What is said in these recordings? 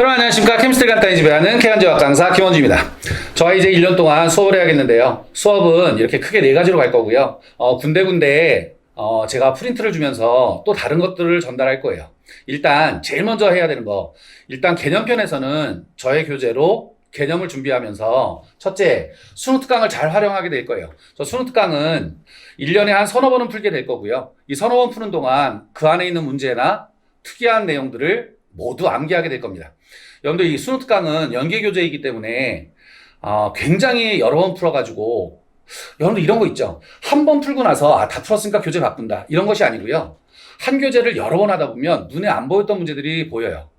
여러분 안녕하십니까. 케미스트리 간단히 지배하는 케간지학 강사 김원주입니다. 저와 이제 1년 동안 수업을 해야겠는데요. 수업은 이렇게 크게 4가지로 갈 거고요. 군데군데 제가 프린트를 주면서 또 다른 것들을 전달할 거예요. 일단 제일 먼저 해야 되는 거, 일단 개념편에서는 저의 교재로 개념을 준비하면서 첫째, 수능 특강을 잘 활용하게 될 거예요. 저 수능 특강은 1년에 한 서너 번은 풀게 될 거고요. 이 서너 번 푸는 동안 그 안에 있는 문제나 특이한 내용들을 모두 암기하게 될 겁니다. 여러분들 이 수능 특강은 연계 교재이기 때문에 굉장히 여러 번 풀어가지고 여러분들 이런 거 있죠. 한 번 풀고 나서 다 풀었으니까 교재 바꾼다 이런 것이 아니고요. 한 교재를 여러 번 하다 보면 눈에 안 보였던 문제들이 보여요.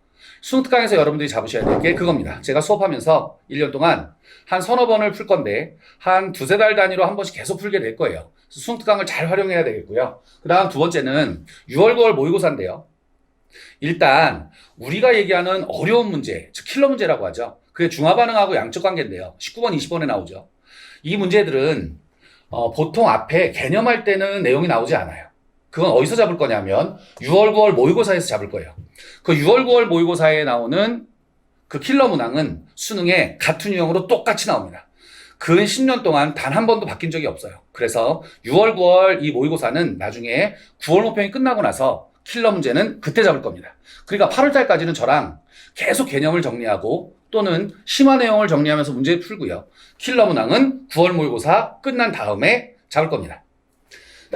수능 특강에서 여러분들이 잡으셔야 될 게 그겁니다. 제가 수업하면서 1년 동안 한 서너 번을 풀 건데 한 두세 달 단위로 한 번씩 계속 풀게 될 거예요. 수능 특강을 잘 활용해야 되겠고요. 그 다음 두 번째는 6월 9월 모의고사인데요. 일단 우리가 얘기하는 어려운 문제, 즉 킬러 문제라고 하죠. 그게 중화반응하고 양적 관계인데요. 19번, 20번에 나오죠. 이 문제들은 보통 앞에 개념할 때는 내용이 나오지 않아요. 그건 어디서 잡을 거냐면 6월, 9월 모의고사에서 잡을 거예요. 그 6월, 9월 모의고사에 나오는 그 킬러 문항은 수능에 같은 유형으로 똑같이 나옵니다. 근 10년 동안 단 한 번도 바뀐 적이 없어요. 그래서 6월, 9월 이 모의고사는 나중에 9월 모평이 끝나고 나서 킬러 문제는 그때 잡을 겁니다. 그러니까 8월 달까지는 저랑 계속 개념을 정리하고 또는 심화 내용을 정리하면서 문제 풀고요. 킬러 문항은 9월 모의고사 끝난 다음에 잡을 겁니다.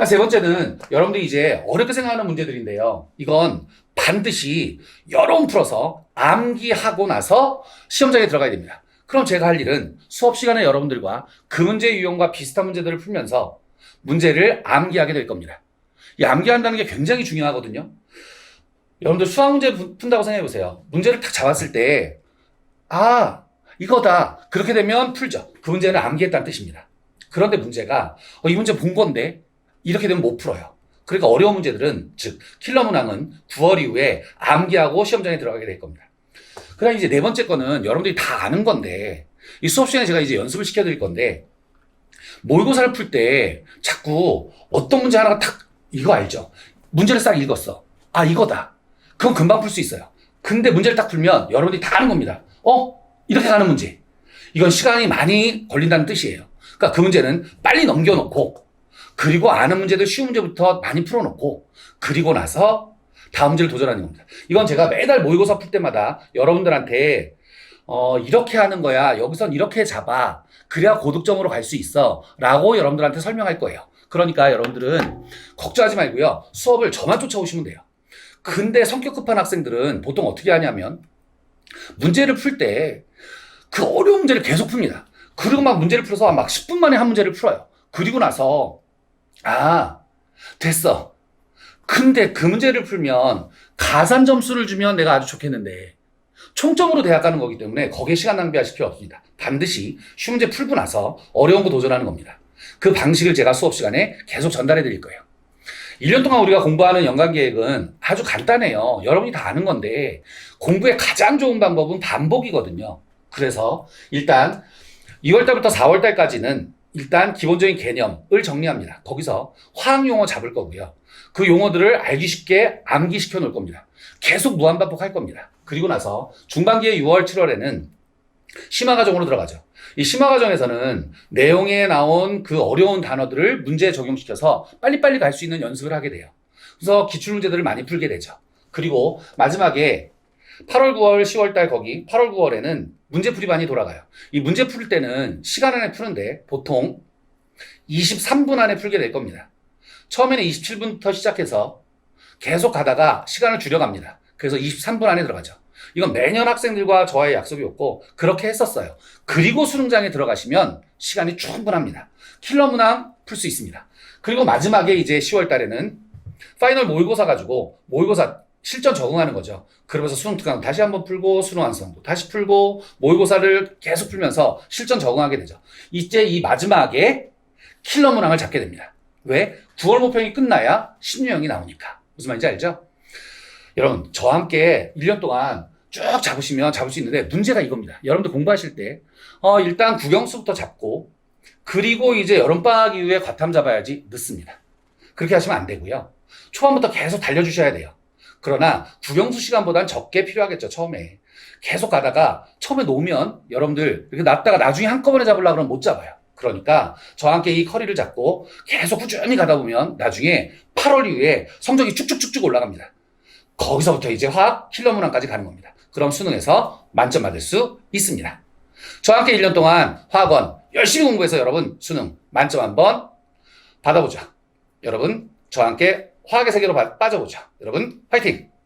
세 번째는 여러분들이 이제 어렵게 생각하는 문제들인데요. 이건 반드시 여러 번 풀어서 암기하고 나서 시험장에 들어가야 됩니다. 그럼 제가 할 일은 수업 시간에 여러분들과 그 문제 유형과 비슷한 문제들을 풀면서 문제를 암기하게 될 겁니다. 이 암기한다는 게 굉장히 중요하거든요. 여러분들 수학 문제 푼다고 생각해 보세요. 문제를 딱 잡았을 때 이거다. 그렇게 되면 풀죠. 그 문제는 암기했다는 뜻입니다. 그런데 문제가 이 문제 본 건데 이렇게 되면 못 풀어요. 그러니까 어려운 문제들은 즉 킬러 문항은 9월 이후에 암기하고 시험장에 들어가게 될 겁니다. 그 다음 이제 네 번째 거는 여러분들이 다 아는 건데 이 수업 시간에 제가 이제 연습을 시켜드릴 건데 모의고사를 풀 때 자꾸 어떤 문제 하나가 탁 이거 알죠? 문제를 싹 읽었어. 이거다. 그건 금방 풀 수 있어요. 근데 문제를 딱 풀면 여러분들이 다 아는 겁니다. 이렇게 가는 문제. 이건 시간이 많이 걸린다는 뜻이에요. 그러니까 그 문제는 빨리 넘겨놓고 그리고 아는 문제들 쉬운 문제부터 많이 풀어놓고 그리고 나서 다음 문제를 도전하는 겁니다. 이건 제가 매달 모의고사 풀 때마다 여러분들한테 이렇게 하는 거야. 여기선 이렇게 잡아. 그래야 고득점으로 갈 수 있어. 라고 여러분들한테 설명할 거예요. 그러니까 여러분들은 걱정하지 말고요. 수업을 저만 쫓아오시면 돼요. 근데 성격 급한 학생들은 보통 어떻게 하냐면 문제를 풀 때 그 어려운 문제를 계속 풉니다. 그리고 막 문제를 풀어서 막 10분 만에 한 문제를 풀어요. 그리고 나서 됐어. 근데 그 문제를 풀면 가산 점수를 주면 내가 아주 좋겠는데 총점으로 대학 가는 거기 때문에 거기에 시간 낭비하실 필요 없습니다. 반드시 쉬운 문제 풀고 나서 어려운 거 도전하는 겁니다. 그 방식을 제가 수업 시간에 계속 전달해 드릴 거예요. 1년 동안 우리가 공부하는 연간 계획은 아주 간단해요. 여러분이 다 아는 건데 공부의 가장 좋은 방법은 반복이거든요. 그래서 일단 2월 달부터 4월 달까지는 일단 기본적인 개념을 정리합니다. 거기서 화학 용어 잡을 거고요. 그 용어들을 알기 쉽게 암기시켜 놓을 겁니다. 계속 무한반복할 겁니다. 그리고 나서 중반기에 6월, 7월에는 심화과정으로 들어가죠. 이 심화과정에서는 내용에 나온 그 어려운 단어들을 문제에 적용시켜서 빨리빨리 갈 수 있는 연습을 하게 돼요. 그래서 기출문제들을 많이 풀게 되죠. 그리고 마지막에 8월, 9월, 10월 달 거기 8월, 9월에는 문제풀이반이 돌아가요. 이 문제 풀 때는 시간 안에 푸는데 보통 23분 안에 풀게 될 겁니다. 처음에는 27분부터 시작해서 계속 가다가 시간을 줄여갑니다. 그래서 23분 안에 들어가죠. 이건 매년 학생들과 저와의 약속이었고 그렇게 했었어요. 그리고 수능장에 들어가시면 시간이 충분합니다. 킬러 문항 풀 수 있습니다. 그리고 마지막에 이제 10월 달에는 파이널 모의고사 가지고 모의고사 실전 적응하는 거죠. 그러면서 수능 특강 다시 한번 풀고 수능 완성도 다시 풀고 모의고사를 계속 풀면서 실전 적응하게 되죠. 이제 이 마지막에 킬러 문항을 잡게 됩니다. 왜? 9월 모평이 끝나야 신유형이 나오니까. 무슨 말인지 알죠? 여러분 저와 함께 1년 동안 쭉 잡으시면 잡을 수 있는데 문제가 이겁니다. 여러분들 공부하실 때 일단 국영수부터 잡고 그리고 이제 여름방학 이후에 과탐 잡아야지 늦습니다. 그렇게 하시면 안 되고요. 초반부터 계속 달려주셔야 돼요. 그러나 국영수 시간보다는 적게 필요하겠죠, 처음에. 계속 가다가 처음에 놓으면 여러분들 이렇게 놨다가 나중에 한꺼번에 잡으려고 그러면 못 잡아요. 그러니까 저와 함께 이 커리를 잡고 계속 꾸준히 가다 보면 나중에 8월 이후에 성적이 쭉쭉쭉쭉 올라갑니다. 거기서부터 이제 화학 킬러 문항까지 가는 겁니다. 그럼 수능에서 만점 받을 수 있습니다. 저와 함께 1년 동안 화학원 열심히 공부해서 여러분 수능 만점 한번 받아보죠. 여러분 저와 함께 화학의 세계로 빠져보죠. 여러분 화이팅!